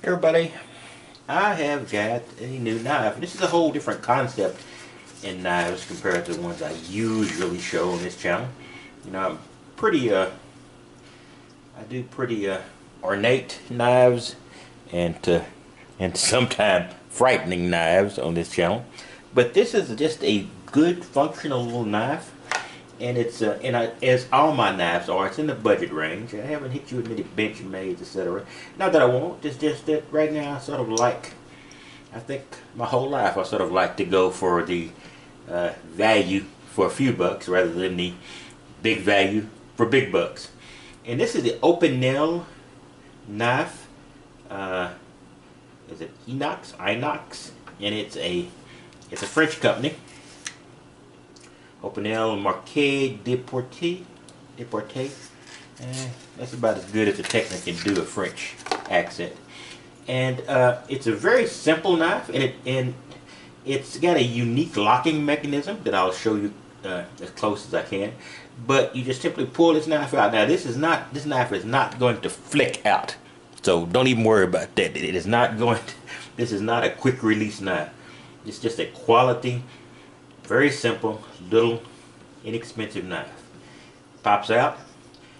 Everybody, I have got a new knife. This is a whole different concept in knives compared to the ones I usually show on this channel. You know, I'm pretty, I do pretty ornate knives and sometimes frightening knives on this channel. But this is just a good functional little knife. And it's as all my knives are, it's in the budget range. I haven't hit you with many Benchmades, etc. Not that I won't, it's just that right now I sort of like, I think my whole life I sort of like to go for the value for a few bucks rather than the big value for big bucks. And this is the Opinel knife. Is it Inox? And it's a French company. Opinel Marquet Deporté. That's about as good as a technique can do a French accent. And it's a very simple knife, and it's got a unique locking mechanism that I'll show you as close as I can. But you just simply pull this knife out. Now this knife is not going to flick out, so don't even worry about that. It is not going to, this is not a quick release knife. It's just a quality, very simple, little, inexpensive knife. Pops out,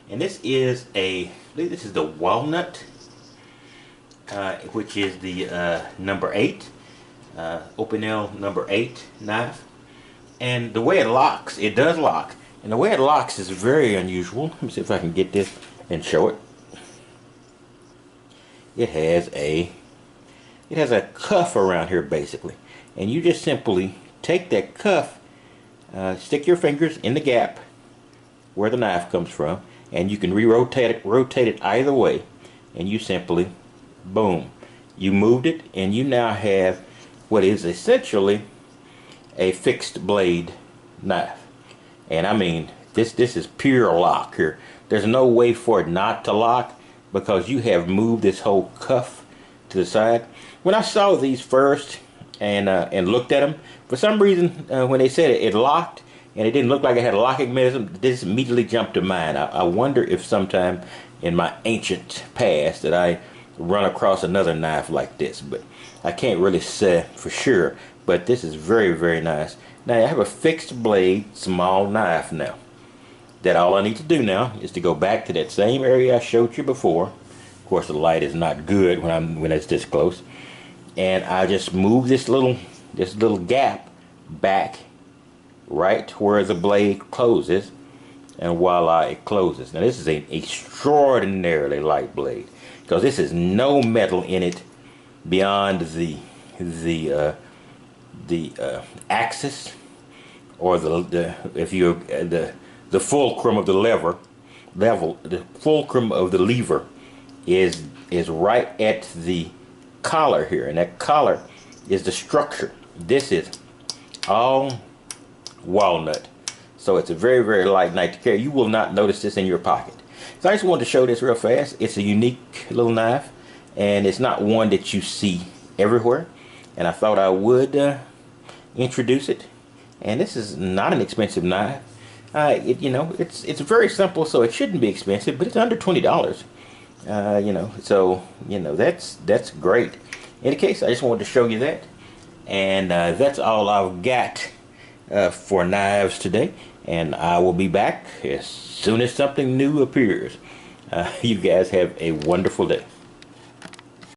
and this is I believe this is the Walnut, which is the number 8, Opinel number 8 knife. And the way it locks, it does lock, and the way it locks is very unusual. Let me see if I can get this and show it. It has a cuff around here basically, and you just simply take that cuff, stick your fingers in the gap where the knife comes from, and you can rotate it either way, and you simply, boom, you moved it, and you now have what is essentially a fixed blade knife. And I mean, this is pure lock here. There's no way for it not to lock because you have moved this whole cuff to the side. When I saw these first and looked at them, for some reason when they said it locked and it didn't look like it had a locking mechanism, this immediately jumped to mind. I wonder if sometime in my ancient past that I run across another knife like this, but I can't really say for sure. But this is very, very nice. Now I have a fixed blade small knife now, that all I need to do now is to go back to that same area I showed you before. Of course the light is not good when it's this close, and I just move this little gap back right where the blade closes, and voila, it closes. Now this is an extraordinarily light blade because this is no metal in it beyond the axis, or the fulcrum of the the fulcrum of the lever is right at the collar here, and that collar is the structure. This is all walnut, so it's a very, very light knife to carry. You will not notice this in your pocket. So I just wanted to show this real fast. It's a unique little knife, and it's not one that you see everywhere, and I thought I would introduce it. And this is not an expensive knife. You know, it's very simple, so it shouldn't be expensive, but it's under $20. You know, so you know that's great. In any case, I just wanted to show you that, and that's all I've got for knives today, and I will be back as soon as something new appears. You guys have a wonderful day.